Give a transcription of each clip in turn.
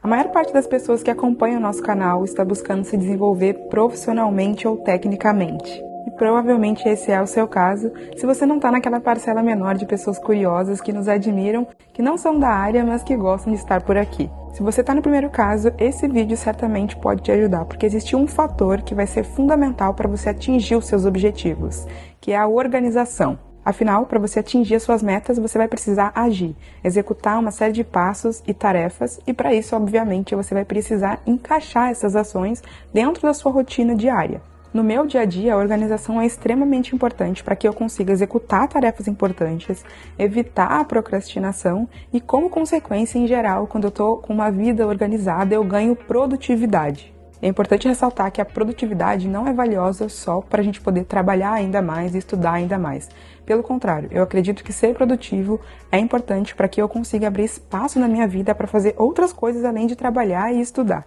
A maior parte das pessoas que acompanham o nosso canal está buscando se desenvolver profissionalmente ou tecnicamente. E provavelmente esse é o seu caso, se você não está naquela parcela menor de pessoas curiosas que nos admiram, que não são da área, mas que gostam de estar por aqui. Se você está no primeiro caso, esse vídeo certamente pode te ajudar, porque existe um fator que vai ser fundamental para você atingir os seus objetivos, que é a organização. Afinal, para você atingir as suas metas, você vai precisar agir, executar uma série de passos e tarefas, e para isso, obviamente, você vai precisar encaixar essas ações dentro da sua rotina diária. No meu dia a dia, a organização é extremamente importante para que eu consiga executar tarefas importantes, evitar a procrastinação e, como consequência, em geral, quando eu estou com uma vida organizada, eu ganho produtividade. É importante ressaltar que a produtividade não é valiosa só para a gente poder trabalhar ainda mais e estudar ainda mais. Pelo contrário, eu acredito que ser produtivo é importante para que eu consiga abrir espaço na minha vida para fazer outras coisas além de trabalhar e estudar.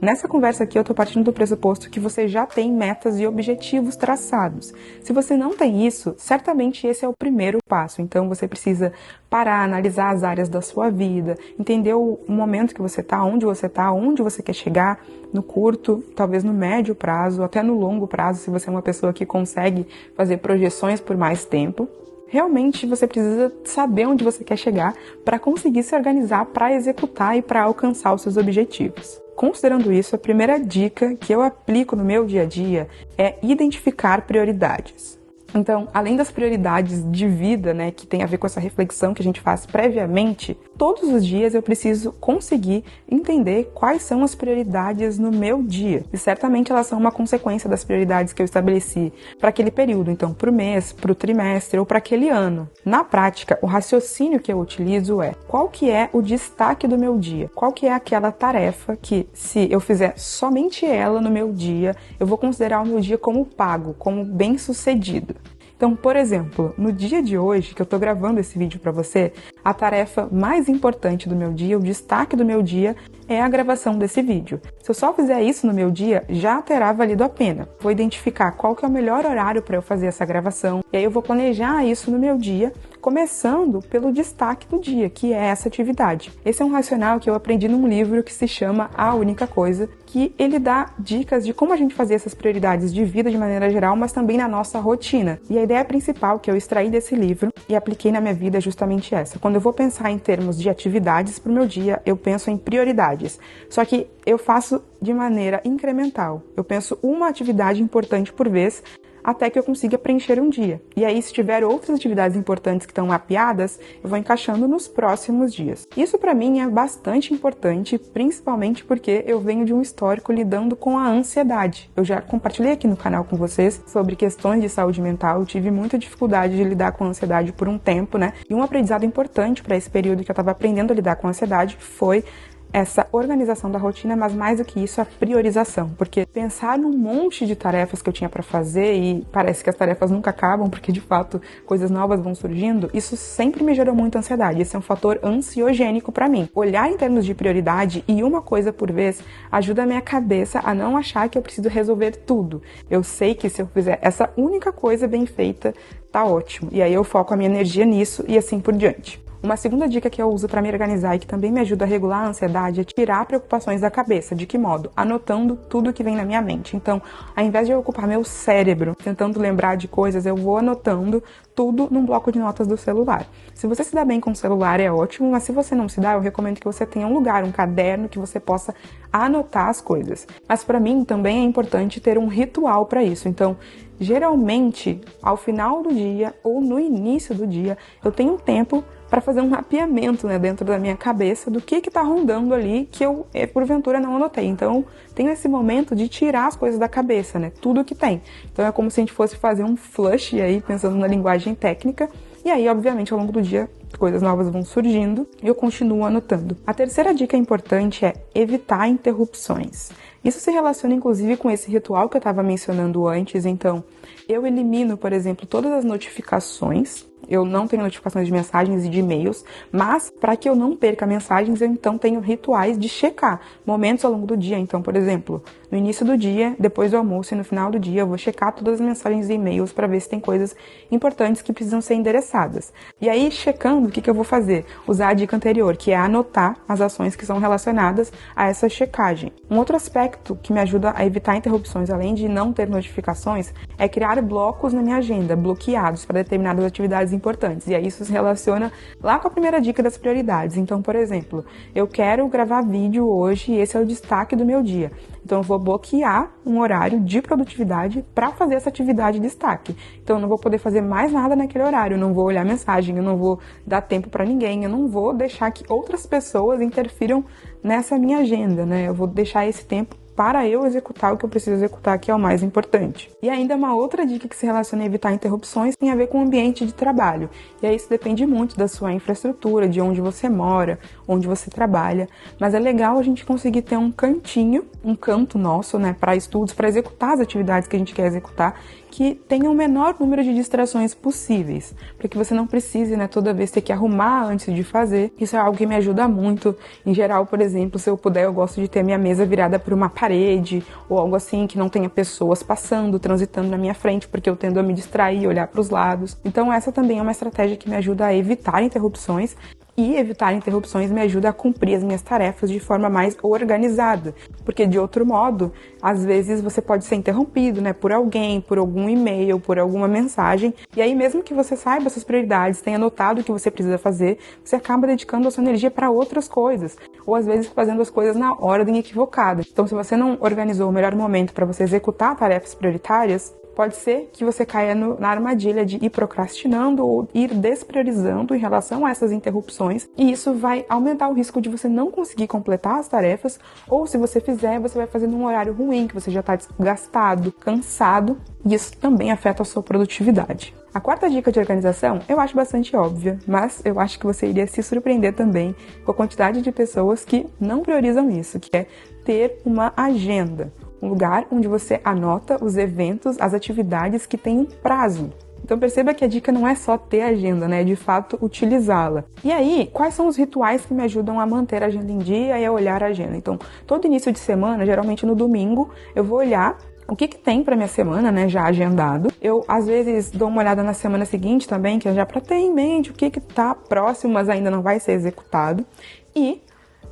Nessa conversa aqui eu estou partindo do pressuposto que você já tem metas e objetivos traçados. Se você não tem isso, certamente esse é o primeiro passo. Então você precisa parar, analisar as áreas da sua vida, entender o momento que você está, onde você quer chegar, no curto, talvez no médio prazo, até no longo prazo, se você é uma pessoa que consegue fazer projeções por mais tempo. Realmente você precisa saber onde você quer chegar para conseguir se organizar, para executar e para alcançar os seus objetivos. Considerando isso, a primeira dica que eu aplico no meu dia a dia é identificar prioridades. Então, além das prioridades de vida, né, que tem a ver com essa reflexão que a gente faz previamente, todos os dias eu preciso conseguir entender quais são as prioridades no meu dia. E certamente elas são uma consequência das prioridades que eu estabeleci para aquele período, então para o mês, para o trimestre ou para aquele ano. Na prática, o raciocínio que eu utilizo é qual que é o destaque do meu dia? Qual que é aquela tarefa que, se eu fizer somente ela no meu dia, eu vou considerar o meu dia como pago, como bem-sucedido? Então, por exemplo, no dia de hoje, que eu estou gravando esse vídeo para você, a tarefa mais importante do meu dia, o destaque do meu dia, é a gravação desse vídeo. Se eu só fizer isso no meu dia, já terá valido a pena. Vou identificar qual que é o melhor horário para eu fazer essa gravação, e aí eu vou planejar isso no meu dia, começando pelo destaque do dia, que é essa atividade. Esse é um racional que eu aprendi num livro que se chama A Única Coisa, que ele dá dicas de como a gente fazer essas prioridades de vida de maneira geral, mas também na nossa rotina. E a ideia principal que eu extraí desse livro e apliquei na minha vida é justamente essa. Quando eu vou pensar em termos de atividades para o meu dia, eu penso em prioridades. Só que eu faço de maneira incremental. Eu penso uma atividade importante por vez, até que eu consiga preencher um dia. E aí, se tiver outras atividades importantes que estão mapeadas, eu vou encaixando nos próximos dias. Isso para mim é bastante importante, principalmente porque eu venho de um histórico lidando com a ansiedade. Eu já compartilhei aqui no canal com vocês sobre questões de saúde mental, eu tive muita dificuldade de lidar com a ansiedade por um tempo, né? E um aprendizado importante para esse período que eu estava aprendendo a lidar com a ansiedade foi essa organização da rotina, mas mais do que isso, a priorização. Porque pensar num monte de tarefas que eu tinha para fazer e parece que as tarefas nunca acabam, porque de fato coisas novas vão surgindo, isso sempre me gerou muita ansiedade. Esse é um fator ansiogênico para mim. Olhar em termos de prioridade e uma coisa por vez ajuda a minha cabeça a não achar que eu preciso resolver tudo. Eu sei que se eu fizer essa única coisa bem feita, tá ótimo. E aí eu foco a minha energia nisso e assim por diante. Uma segunda dica que eu uso para me organizar e que também me ajuda a regular a ansiedade é tirar preocupações da cabeça. De que modo? Anotando tudo que vem na minha mente. Então, ao invés de eu ocupar meu cérebro tentando lembrar de coisas, eu vou anotando tudo num bloco de notas do celular. Se você se dá bem com o celular, é ótimo, mas se você não se dá, eu recomendo que você tenha um lugar, um caderno, que você possa anotar as coisas. Mas para mim também é importante ter um ritual para isso. Então, geralmente, ao final do dia ou no início do dia, eu tenho um tempo para fazer um mapeamento, né, dentro da minha cabeça do que está rondando ali que eu, porventura, não anotei. Então, tenho esse momento de tirar as coisas da cabeça, né, tudo que tem. Então, é como se a gente fosse fazer um flush aí, pensando na linguagem técnica, e aí, obviamente, ao longo do dia, coisas novas vão surgindo e eu continuo anotando. A terceira dica importante é evitar interrupções. Isso se relaciona, inclusive, com esse ritual que eu estava mencionando antes. Então, eu elimino, por exemplo, todas as notificações. Eu não tenho notificações de mensagens e de e-mails, mas para que eu não perca mensagens, eu então tenho rituais de checar momentos ao longo do dia. Então, por exemplo, no início do dia, depois do almoço e no final do dia, eu vou checar todas as mensagens e e-mails para ver se tem coisas importantes que precisam ser endereçadas. E aí, checando, o que eu vou fazer? Usar a dica anterior, que é anotar as ações que são relacionadas a essa checagem. Um outro aspecto que me ajuda a evitar interrupções, além de não ter notificações, é criar blocos na minha agenda, bloqueados para determinadas atividades importantes. E aí isso se relaciona lá com a primeira dica das prioridades. Então, por exemplo, eu quero gravar vídeo hoje e esse é o destaque do meu dia. Então, eu vou bloquear um horário de produtividade para fazer essa atividade de destaque. Então, eu não vou poder fazer mais nada naquele horário, eu não vou olhar mensagem, eu não vou dar tempo para ninguém, eu não vou deixar que outras pessoas interfiram nessa minha agenda, né? Eu vou deixar esse tempo para eu executar o que eu preciso executar, que é o mais importante. E ainda uma outra dica que se relaciona a evitar interrupções tem a ver com o ambiente de trabalho. E aí isso depende muito da sua infraestrutura, de onde você mora, onde você trabalha. Mas é legal a gente conseguir ter um cantinho, um canto nosso, né, para estudos, para executar as atividades que a gente quer executar, que tenha o menor número de distrações possíveis, para que você não precise, né, toda vez ter que arrumar antes de fazer. Isso é algo que me ajuda muito. Em geral, por exemplo, se eu puder, eu gosto de ter minha mesa virada para uma parede, ou algo assim, que não tenha pessoas passando, transitando na minha frente, porque eu tendo a me distrair, olhar para os lados. Então essa também é uma estratégia que me ajuda a evitar interrupções. E evitar interrupções me ajuda a cumprir as minhas tarefas de forma mais organizada. Porque, de outro modo, às vezes você pode ser interrompido, né, por alguém, por algum e-mail, por alguma mensagem. E aí, mesmo que você saiba suas prioridades, tenha anotado o que você precisa fazer, você acaba dedicando a sua energia para outras coisas. Ou, às vezes, fazendo as coisas na ordem equivocada. Então, se você não organizou o melhor momento para você executar tarefas prioritárias, pode ser que você caia na armadilha de ir procrastinando ou ir despriorizando em relação a essas interrupções, e isso vai aumentar o risco de você não conseguir completar as tarefas, ou se você fizer, você vai fazer num horário ruim, que você já está desgastado, cansado, e isso também afeta a sua produtividade. A quarta dica de organização eu acho bastante óbvia, mas eu acho que você iria se surpreender também com a quantidade de pessoas que não priorizam isso, que é ter uma agenda. Um lugar onde você anota os eventos, as atividades que têm um prazo. Então perceba que a dica não é só ter agenda, né? É de fato utilizá-la. E aí, quais são os rituais que me ajudam a manter a agenda em dia e a olhar a agenda? Então, todo início de semana, geralmente no domingo, eu vou olhar o que tem para minha semana, né, já agendado. Eu, às vezes, dou uma olhada na semana seguinte também, que é já para ter em mente o que tá próximo, mas ainda não vai ser executado. E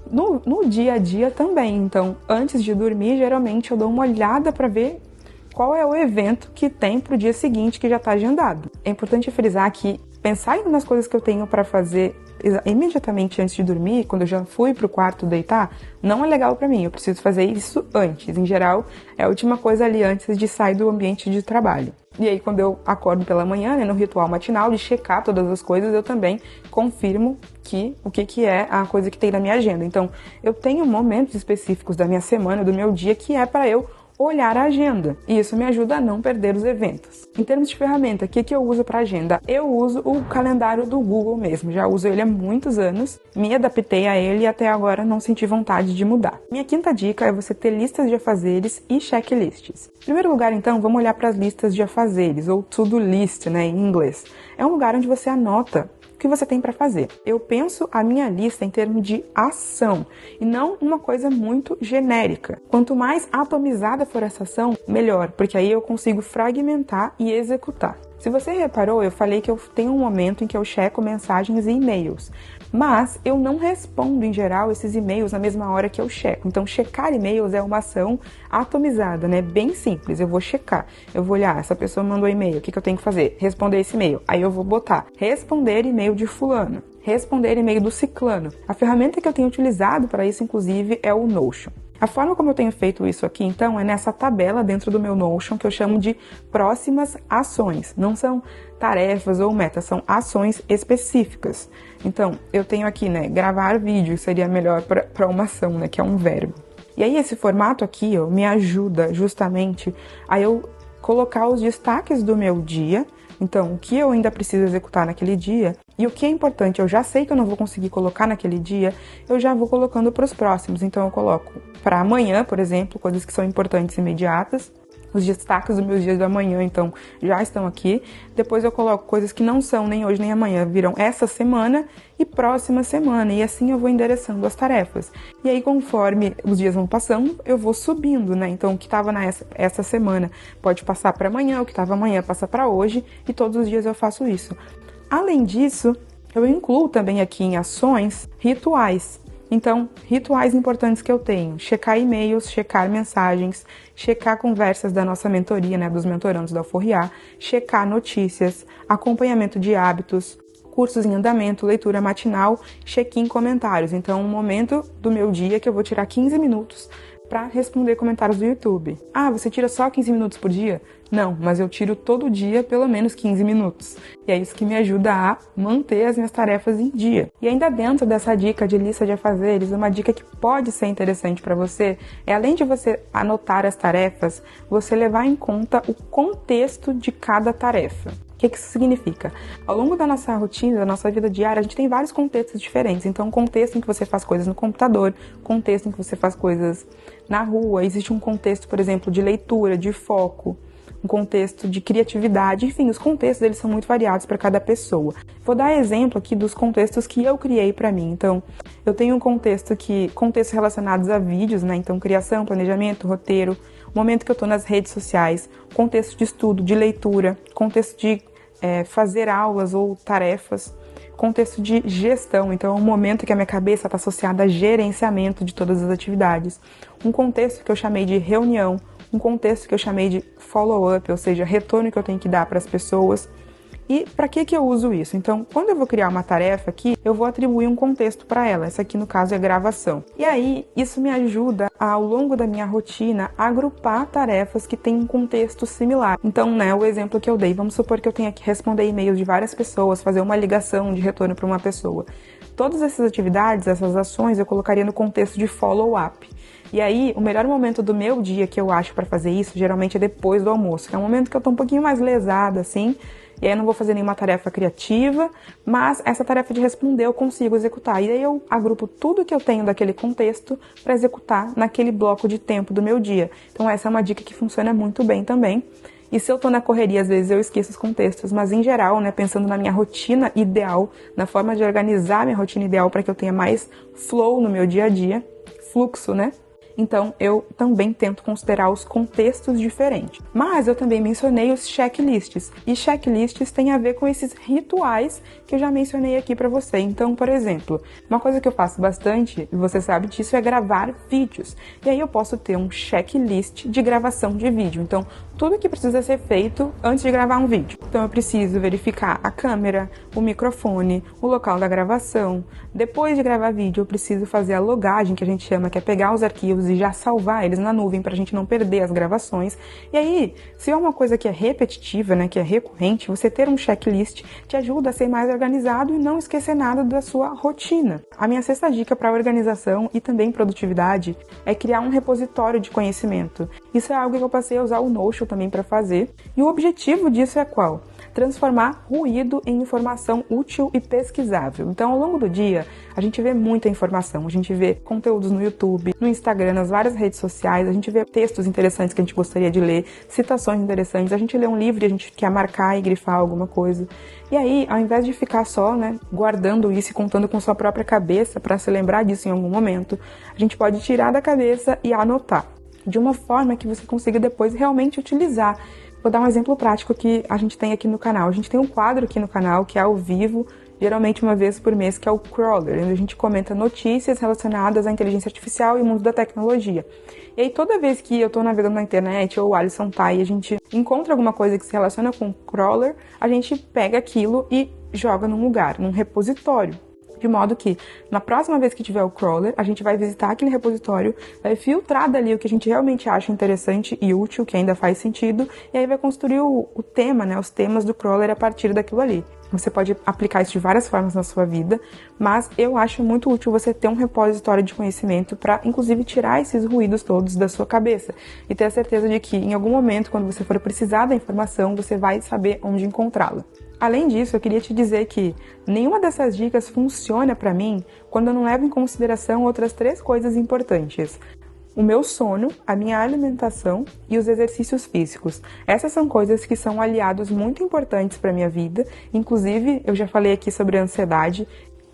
no dia a dia também. Então, antes de dormir, geralmente eu dou uma olhada para ver qual é o evento que tem para o dia seguinte que já está agendado. É importante frisar que pensar nas coisas que eu tenho para fazer imediatamente antes de dormir, quando eu já fui para o quarto deitar, não é legal para mim. Eu preciso fazer isso antes. Em geral, é a última coisa ali antes de sair do ambiente de trabalho. E aí, quando eu acordo pela manhã, né, no ritual matinal de checar todas as coisas, eu também confirmo o que é a coisa que tem na minha agenda. Então, eu tenho momentos específicos da minha semana, do meu dia, que é para eu olhar a agenda. E isso me ajuda a não perder os eventos. Em termos de ferramenta, o que eu uso para agenda? Eu uso o calendário do Google mesmo. Já uso ele há muitos anos. Me adaptei a ele e até agora não senti vontade de mudar. Minha quinta dica é você ter listas de afazeres e checklists. Em primeiro lugar, então, vamos olhar para as listas de afazeres, ou to-do list, né, em inglês. É um lugar onde você anota o que você tem para fazer. Eu penso a minha lista em termos de ação e não uma coisa muito genérica. Quanto mais atomizada for essa ação, melhor, porque aí eu consigo fragmentar e executar. Se você reparou, eu falei que eu tenho um momento em que eu checo mensagens e e-mails, mas eu não respondo em geral esses e-mails na mesma hora que eu checo. Então, checar e-mails é uma ação atomizada, né? Bem simples. Eu vou checar, eu vou olhar, essa pessoa mandou e-mail, o que eu tenho que fazer? Responder esse e-mail. Aí eu vou botar responder e-mail de fulano, responder e-mail do ciclano. A ferramenta que eu tenho utilizado para isso, inclusive, é o Notion. A forma como eu tenho feito isso aqui, então, é nessa tabela dentro do meu Notion que eu chamo de próximas ações. Não são tarefas ou metas, são ações específicas. Então, eu tenho aqui, né, gravar vídeo, seria melhor para uma ação, né, que é um verbo. E aí esse formato aqui, ó, me ajuda justamente a eu colocar os destaques do meu dia. Então, o que eu ainda preciso executar naquele dia e o que é importante, eu já sei que eu não vou conseguir colocar naquele dia, eu já vou colocando para os próximos. Então, eu coloco para amanhã, por exemplo, coisas que são importantes e imediatas. Os destaques dos meus dias da manhã, então, já estão aqui. Depois eu coloco coisas que não são nem hoje nem amanhã, viram essa semana e próxima semana. E assim eu vou endereçando as tarefas. E aí, conforme os dias vão passando, eu vou subindo, né? Então, o que estava essa semana pode passar para amanhã, o que estava amanhã passa para hoje. E todos os dias eu faço isso. Além disso, eu incluo também aqui em ações rituais. Então, rituais importantes que eu tenho: checar e-mails, checar mensagens, checar conversas da nossa mentoria, né, dos mentorandos da Alforriá, checar notícias, acompanhamento de hábitos, cursos em andamento, leitura matinal, check-in comentários. Então, um momento do meu dia que eu vou tirar 15 minutos para responder comentários do YouTube. Ah, você tira só 15 minutos por dia? Não, mas eu tiro todo dia pelo menos 15 minutos. E é isso que me ajuda a manter as minhas tarefas em dia. E ainda dentro dessa dica de lista de afazeres, uma dica que pode ser interessante para você é, além de você anotar as tarefas, você levar em conta o contexto de cada tarefa. O que isso significa? Ao longo da nossa rotina, da nossa vida diária, a gente tem vários contextos diferentes. Então, contexto em que você faz coisas no computador, contexto em que você faz coisas na rua, existe um contexto, por exemplo, de leitura, de foco, um contexto de criatividade, enfim, os contextos eles são muito variados para cada pessoa. Vou dar exemplo aqui dos contextos que eu criei para mim. Então, eu tenho um contextos relacionados a vídeos, né? Então, criação, planejamento, roteiro, momento que eu estou nas redes sociais, contexto de estudo, de leitura, contexto de fazer aulas ou tarefas, contexto de gestão, então é um momento que a minha cabeça está associada a gerenciamento de todas as atividades, um contexto que eu chamei de reunião, um contexto que eu chamei de follow-up, ou seja, retorno que eu tenho que dar para as pessoas. E para que eu uso isso? Então, quando eu vou criar uma tarefa aqui, eu vou atribuir um contexto para ela. Essa aqui, no caso, é gravação. E aí, isso me ajuda, ao longo da minha rotina, a agrupar tarefas que têm um contexto similar. Então, né, o exemplo que eu dei, vamos supor que eu tenha que responder e-mails de várias pessoas, fazer uma ligação de retorno para uma pessoa. Todas essas atividades, essas ações, eu colocaria no contexto de follow-up. E aí, o melhor momento do meu dia que eu acho para fazer isso, geralmente é depois do almoço, que é um momento que eu tô um pouquinho mais lesada, assim, e aí eu não vou fazer nenhuma tarefa criativa, mas essa tarefa de responder eu consigo executar. E aí eu agrupo tudo que eu tenho daquele contexto para executar naquele bloco de tempo do meu dia. Então essa é uma dica que funciona muito bem também. E se eu tô na correria, às vezes eu esqueço os contextos, mas em geral, né, pensando na minha rotina ideal, na forma de organizar minha rotina ideal para que eu tenha mais flow no meu dia a dia, fluxo, né? Então, eu também tento considerar os contextos diferentes. Mas eu também mencionei os checklists. E checklists têm a ver com esses rituais que eu já mencionei aqui para você. Então, por exemplo, uma coisa que eu faço bastante, e você sabe disso, é gravar vídeos. E aí eu posso ter um checklist de gravação de vídeo. Então, tudo que precisa ser feito antes de gravar um vídeo. Então, eu preciso verificar a câmera, o microfone, o local da gravação. Depois de gravar vídeo, eu preciso fazer a logagem, que a gente chama, que é pegar os arquivos e já salvar eles na nuvem para a gente não perder as gravações. E aí, se é uma coisa que é repetitiva, né, que é recorrente, você ter um checklist te ajuda a ser mais organizado e não esquecer nada da sua rotina. A minha sexta dica para organização e também produtividade é criar um repositório de conhecimento. Isso é algo que eu passei a usar o Notion também para fazer. E o objetivo disso é qual? Transformar ruído em informação útil e pesquisável. Então, ao longo do dia, a gente vê muita informação. A gente vê conteúdos no YouTube, no Instagram, nas várias redes sociais. A gente vê textos interessantes que a gente gostaria de ler, citações interessantes. A gente lê um livro e a gente quer marcar e grifar alguma coisa. E aí, ao invés de ficar só, né, guardando isso e contando com sua própria cabeça para se lembrar disso em algum momento, a gente pode tirar da cabeça e anotar, de uma forma que você consiga depois realmente utilizar. Vou dar um exemplo prático que a gente tem aqui no canal. A gente tem um quadro aqui no canal que é ao vivo, geralmente uma vez por mês, que é o Crawler, onde a gente comenta notícias relacionadas à inteligência artificial e o mundo da tecnologia. E aí toda vez que eu tô navegando na internet, ou o Alisson tá e a gente encontra alguma coisa que se relaciona com o Crawler, a gente pega aquilo e joga num lugar, num repositório. De modo que, na próxima vez que tiver o crawler, a gente vai visitar aquele repositório, vai filtrar dali o que a gente realmente acha interessante e útil, que ainda faz sentido, e aí vai construir o tema, né, os temas do crawler a partir daquilo ali. Você pode aplicar isso de várias formas na sua vida, mas eu acho muito útil você ter um repositório de conhecimento para, inclusive, tirar esses ruídos todos da sua cabeça e ter a certeza de que, em algum momento, quando você for precisar da informação, você vai saber onde encontrá-la. Além disso, eu queria te dizer que nenhuma dessas dicas funciona para mim quando eu não levo em consideração outras 3 coisas importantes. o meu sono, a minha alimentação e os exercícios físicos. Essas são coisas que são aliados muito importantes para a minha vida. Inclusive, eu já falei aqui sobre a ansiedade.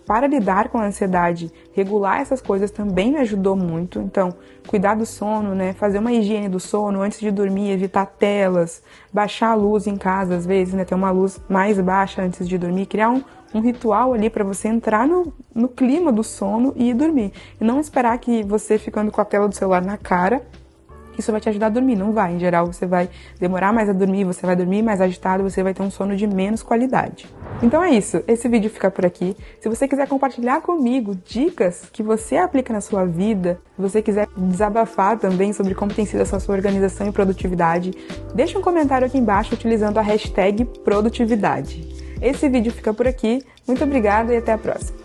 Para lidar com a ansiedade, regular essas coisas também me ajudou muito. Então, cuidar do sono, né? Fazer uma higiene do sono antes de dormir, evitar telas, baixar a luz em casa, às vezes, né? Ter uma luz mais baixa antes de dormir, criar um ritual ali para você entrar no clima do sono e ir dormir. E não esperar que você ficando com a tela do celular na cara, isso vai te ajudar a dormir. Não vai. Em geral, você vai demorar mais a dormir, você vai dormir mais agitado, você vai ter um sono de menos qualidade. Então é isso. Esse vídeo fica por aqui. Se você quiser compartilhar comigo dicas que você aplica na sua vida, se você quiser desabafar também sobre como tem sido essa sua organização e produtividade, deixa um comentário aqui embaixo utilizando a hashtag produtividade. Esse vídeo fica por aqui. Muito obrigada e até a próxima.